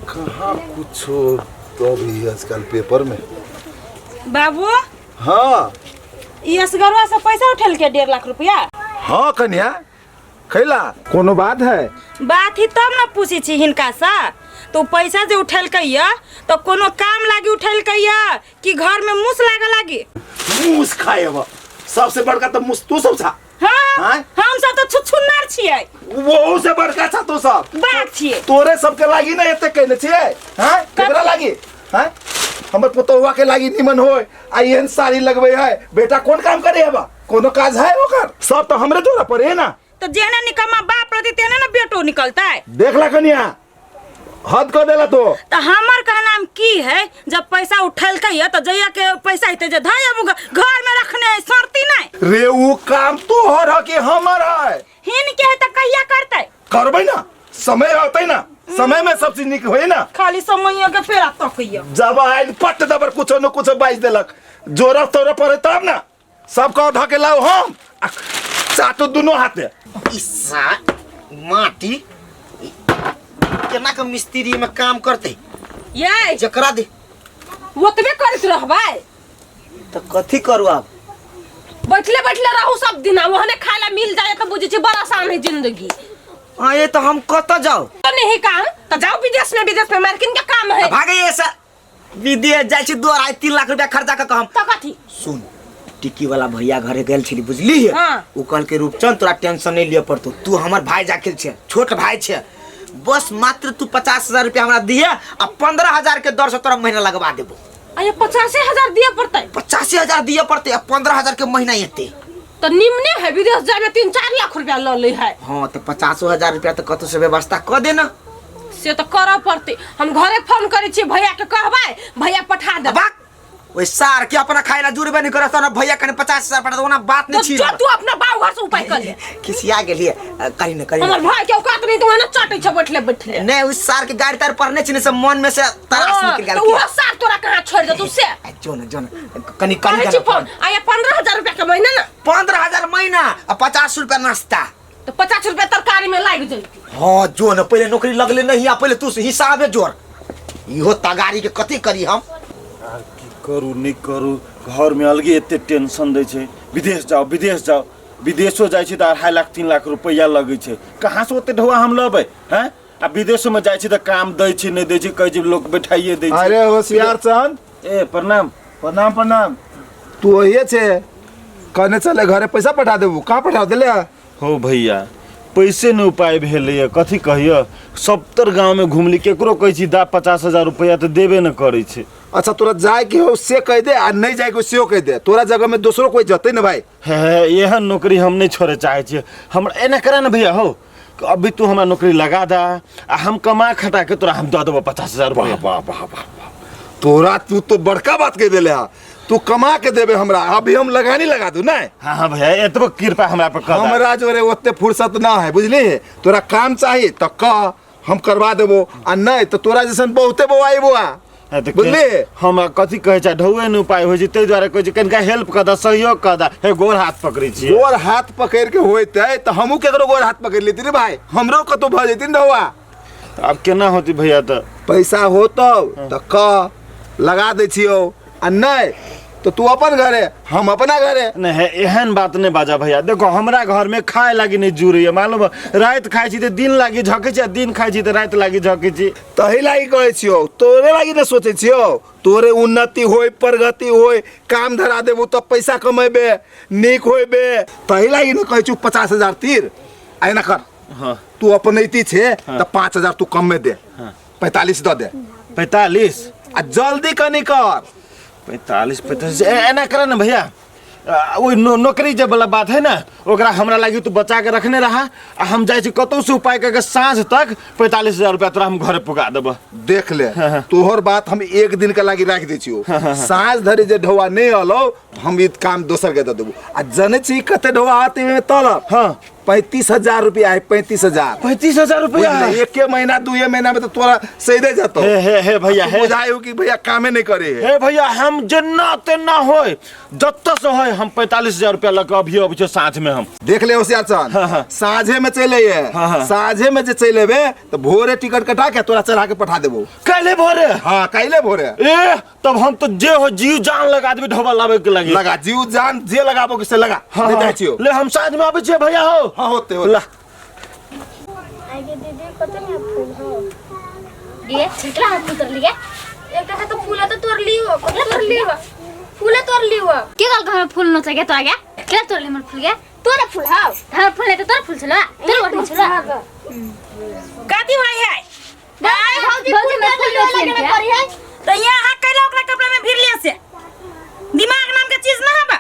कहाँ कुछ तो भी आजकल पेपर में। बाबू हाँ असगरवा से पैसा उठल के 1.5 लाख रुपया। हाँ कन्या खैला कोनो बात है? बात ही तब न पूछे छी हिनका सा। तो पैसा जो उठल कहिया तो कोनो काम लागी उठल कहिया कि घर में मूस लागे लागी? मूस खाए अब सबसे बड़का तो मूस तू सब छा। हाँ हम सब तो छुछुन्नर छियै। वो से बड़का छा तू सब बात छियै। तोरे सबके लागी ना एते कहले छियै। हां केकरा लागी? हां हमर पुतौवा के लागी निमन होय आ एहन साड़ी लगबै है बेटा कोन काम करे है बा? कोनो काज है ओकर? सब तो हमरे तोरा पर है ना। तो जेने निकम्मा बाप रहती तेने ना बेटो निकलता है। देख ला कन्या हद कर देला तो हमर का नाम की है? जब पैसा उठल कहिया तो जइया के पैसा हिते जे धाया घर में रखने है सरती नहीं रे। वो काम तोहर है कि हमर है? हिन के है तो कहिया करते करबै ना समय होतै ना। समय में सब चीज निक होई ना। खाली समय के फेरा तकइया जब आइल पट दबर कुछ न कुछ बाइज देलक जोरा तोरा पड़े तब ना सब का धके लाओ हम चाटो दोनों हाथे इसा माटी केना के मिस्त्री में काम करते ये जकरा दे ओतबे करत रहबै तो कथी करू अब? बैठले बैठले रहू सब दिन वहने खाला मिल जाए तो बुझे छी बड़ा आसान है जिंदगी। हां ये तो हम कत जाओ तो नहीं काम तो जाओ विदेश में मार्किन का काम है। भागे ऐसा विदेश जाय छी 2.5-3 लाख रुपया खर्चा का हम तो कथी सुन टिक्की वाला भैया घरे गेल छी बुझली है। हाँ। उ कल के रूपचंद तोरा टेंशन नहीं लिया पड़तो। तू हमर भाई जाके छे छोट भाई छे बस मात्र तू 50,000 रुपया हमरा दिए आ 15,000 के दर से तोरा महीना लगवा देबो। अरे 85,000 दिए पड़ते 85,000 दिए पड़ते आ 15,000 के महीना येते तो निम्ने है विदेश जाए में 3-4 लाख रुपया ल ले है। हाँ तो 50,000 रुपया तो कतो से व्यवस्था कर देना से तो करऽ पड़ते। हम घरे फोन करे छी भैया के कहबै भैया पठा दे। बाक ओइ सार के अपना खाइला जुड़बे नहीं करत ना भैया कने 50,000 पठा ओना बात नहीं छी। तो तू अपना बाऊ घर से उपाय कर ले किसिया गेलिए करी न हमर भाई के औकात नहीं तो ना चाटे छ बैठले बैठले नहीं उस सार के गाड़ी तार परने छी से मन में से तरास निकल गेल। तो वो सार तोरा कहां छोड़ दे तू से जोन कनी कनी फोन आया 15,000 रुपया के महीना ना 15,000 महीना आ 50 रुपया नाश्ता तो 50 रुपया तरकारी में लाग जाई। हां जो न पहले नौकरी लगले नहीं आ पहले तू से हिसाबे जोड़ इहो तगारी के कथि करी हम की करू नहीं करू घर में अलगे एते टेंशन दै छै। विदेश जाओ विदेशो जाय छै त 2.5 लाख 3 लाख रुपया लगै छै। कहाँ से ओते ढवा हम लबै हैं? आ विदेशो में जाय छै त काम दै छै नहीं दै छै कहै छै लोग बैठाइए दै छै। अरे होशियार चंद ए प्रणाम प्रणाम प्रणाम। तू वही छे कहने चले घरे पैसा पठा देबू कहाँ पठा देले हो भैया पैसे न उपाय भेलैया कथी कहियो 70 गांव में घुमली केकरो कहै छी दा 50,000 रुपया त देबे न करै छै। अच्छा तोरा जाए के हो से कह दे आ नहीं जाए के से कह दे तोरा जगह में दूसरो कोई जते न भाई। है यह नौकरी हम नहीं छोड़े चाहे छी। हम एना करे न भैया हो अभी तू हमारा नौकरी लगा दा आ हम कमा खटा के तोरा हम दे देबो 50,000 रुपया। वाह वाह वाह तोरा तू तो बड़का बात कह देले हा। तू कमा के देबे हमरा अभी हम लगानी लगा दू ना। हाँ भैया एतबो कृपा हमरा पर कर। हमरा जोरे ओते फुर्सत ना है बुझली। तोरा काम चाहिए तो कह हम करवा देबो आ नहीं तो तोरा जैसन बहुते बोआई बुआ बुझली। हम कथी कहे छै ढौए न उपाय हो जते द्वारा कहै छै कनका हेल्प कर द सहयोग कर द हे गोर हाथ पकड़ी छी। गोर हाथ पकड़ के होते त हमहू केकरो गोर हाथ पकड़ लेती रे भाई हमरो कतो भ जैती न हुआ। अब केना होती भैया त पैसा होतो त कह लगा दे छियो आ नहीं तो तू अपन घरे हम अपना घरे। नहीं एहन बात नहीं बाजा भैया देखो हमरा घर में खाए लागी नहीं जुड़े मालूम रात खाई छी त दिन लागी झके छी दिन खाई छी त रात लागी झके छी। तही लागी कहै छियो तोरे लागी न सोचे छियो तोरे उन्नति होय प्रगति होय काम धरा देबू त पैसा कमेबे नीक होइबे तही लागी न कहै छु 50,000 तीर आइना कर। हां तू अपनैती छे त 5,000 तू कम में दे। 45 दे 45 आ जल्दी कनी कर 45 एना करे न भैया वो नौकरी जब वाला बात है ना ओकरा हमरा लागी तू बचा के रखने रहा आ हम जाय छी कतौ से उपाय करके सांझ तक 45,000 रुपया तोरा हम घरे पुगा देब। देख ले तोहर बात हम एक दिन के लागी राख दै छियो सांझ धरि जे ढौआ नहीं अलो हम ई काम दोसर के दे देबू आ जने छी कते ढौआ आते में तलब। हां 35,000 रुपया है। 35,000 35,000 रुपया एक महीना 2 महीना में तो तोरा सही दे जातो। हे भैया हे बुझायो कि भैया कामे नहीं करे है। हे भैया हम जेना तेना होय जत्त से होय हम 45,000 रुपया लग अभी अब साँझ में हम देख ले होशियार सन साँझे में चले है। साँझे में जे चले बे तो भोरे टिकट कटा के तोरा चढ़ा के पठा देबो। कैले भोरे हाँ कैले भोरे ए तब हम तो जे हो जीव जान लगा देबे ढोबा लावे के लगे लगा जीव जान जे लगाबो के से लगा हाँ, नहीं छियो। ले हम साँझ में आबे छियै भैया हो हाँ होते हो ला आगे दीदी कतने फूल हो ये छिटला हाथ उतर लिया एक हाथ तो फूल तो तोड़ ली हो तोड़ ली हो फूल तोड़ ली हो के गल घर में फूल न चाहिए तो आ गया क्या तोड़ ली मन फूल गया तोरा फूल हां धार फूल है तो तोरा फूल चला तेरे ओट में चला काती भाई है भौजी में फूल लगे ना करी है तो यहाँ कैला ओकरा कपड़ा में भीड़ लिया से दिमाग नाम के चीज ना हबा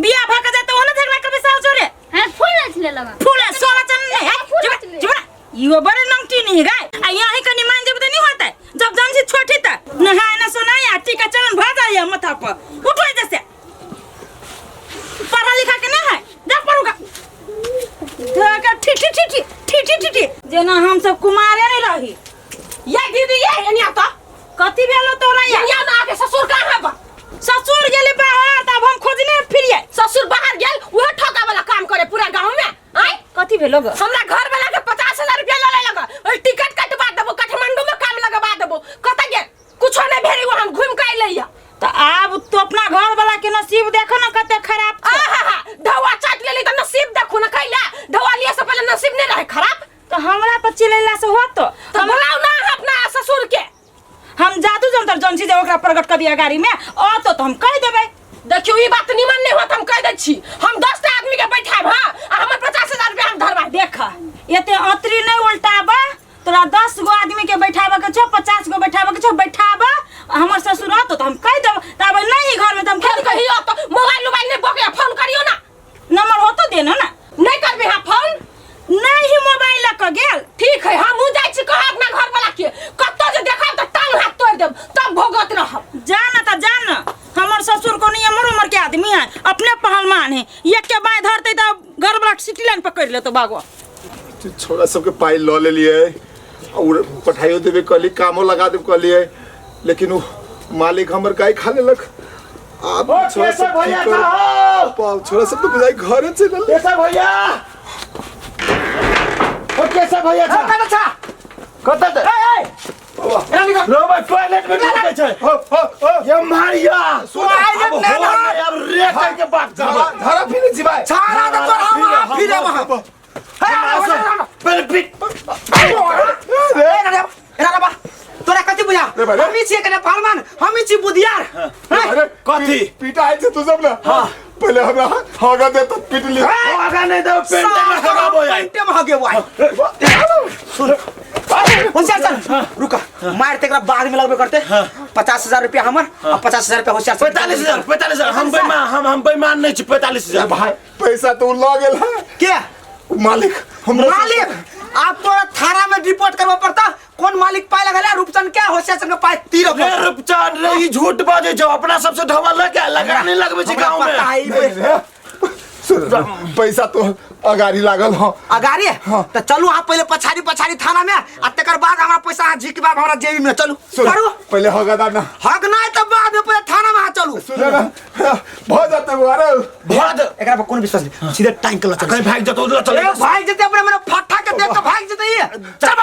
बिया भाग जाए तो ओने झगड़ा करबे साउ जोरे हां फूल ना छिले लगा फूल है सोना चन्ने है जुबा यो बड़े नंगटी नहीं है आ यहाँ ही कनी मान जब तो नहीं होता है जब जान से छोटी था नहाए ना सोनाए आ टीका चलन भा जाए माथा पर उठो जैसे पढ़ा लिखा के ना है जा पढ़ूगा धका ठी जेना हम सब कुमारे नहीं रही ये दीदी ये एनिया तो कथि भेलो तोरा या ना आके ससुर कहां बा ससुर गेले बाहर तब हम खोजने फिरिए ससुर बाहर गेल वो ठका वाला काम करे पूरा गांव में आई कथि भेलो ग हमरा घर वाला के 50,000 रुपया ले लगा और टिकट कटवा देबो काठमांडू में काम लगवा देबो कत गेल कुछो नहीं भेरी वो हम घूम के आइलैया तो अब तो अपना घर वाला के नसीब देखो ना कते खराब आहा धवा चाट लेली तो नसीब देखो ना कैला धवा लिया से पहले नसीब नहीं रहे खराब तो हमरा पर चिल्लाला से होत तो बुलाओ ना अपना ससुर के हम जादू जंतर जंसी जे ओकरा प्रकट कर दिया गाड़ी में तो हम कह देबै देखियो ई बात निमन नहीं होत हम कह दै छी हम 10 आदमी के बैठाब हां हमर 50,000 रुपया हम धरबा देख एते अतरी नहीं उल्टाबा तोरा 10 गो आदमी के बैठाबा के छो 50 गो बैठाबा के छो बैठाबा हमर ससुर तो हम कह देब तब नहीं घर में हम खेल कहियो तो मोबाइल नहीं बोके फोन करियो ना नंबर हो तो देना ना नहीं करबे हां फोन नहीं मोबाइल क गेल ठीक है हम जाय छी कह अपना घर वाला के कत्तो जे देखा त टांग हाथ तोड़ देब तब भोगत रहब जाना त जाना हमर ससुर को नहीं उम्र के आदमी है अपने पहलवान है एक के बाएं धरते त घर वाला सिटी लाइन पकड़ ले तो बागवा छोरा सबके पाई ल ले लिए और पठाइयो देबे कली कामो लगा देब कली लेकिन वो मालिक हमर गाय खा लेलक अब छोरा सब भैया की का पाल छोरा सब तो बुझाई घरे चलल कैसा भैया ओ कैसा भैया था कत दे रो भाई टॉयलेट में ढुके छै ये मारिया टॉयलेट में ना अब रे के बात कर धरा फिर जीवा छाड़ा तो तोरा फिर वहां पहले पिट एरा बा तोरा कथि बुझा हम छी कने फरमान हम छी बुधियार कथि पीटा है तू सब ना हां पहले हमरा होगा दे तो पीट ली होगा नहीं दे पेंट में होगा बोया पेंट में हगे भाई होशियार चल रुका मार तेकरा बाद में लगबे करते 50,000 रुपया हमर और 50,000 रुपया होशियार 45,000 हम बेईमान नहीं छी 45,000 भाई पैसा तो ल गेल है के मालिक मालिक आप तो थाना में रिपोर्ट करवा पड़ता कौन मालिक पाए लगला रूपचंद क्या होशियार संग पाए तीर रे रूपचंद रे ई झूठ बाजे जो अपना सबसे ढवा लगा लगाने लगबे छी गांव में पैसा तो अगाड़ी लागल हो अगाड़ी तो चलू आप पहले पछाड़ी थाना में आ तकर बाद हमरा पैसा झिकबा हमरा जेबी में चलू करू पहले होगा ना हक नहीं तो बाद में पहले थाना में चलू सुन ना बहुत जाते हो अरे भाग एकरा पर कोन विश्वास नहीं सीधे टाइम के चल कहीं भाग जतो चल भाग जते अपने मेरे फट्टा के देख के भाग जते ये चल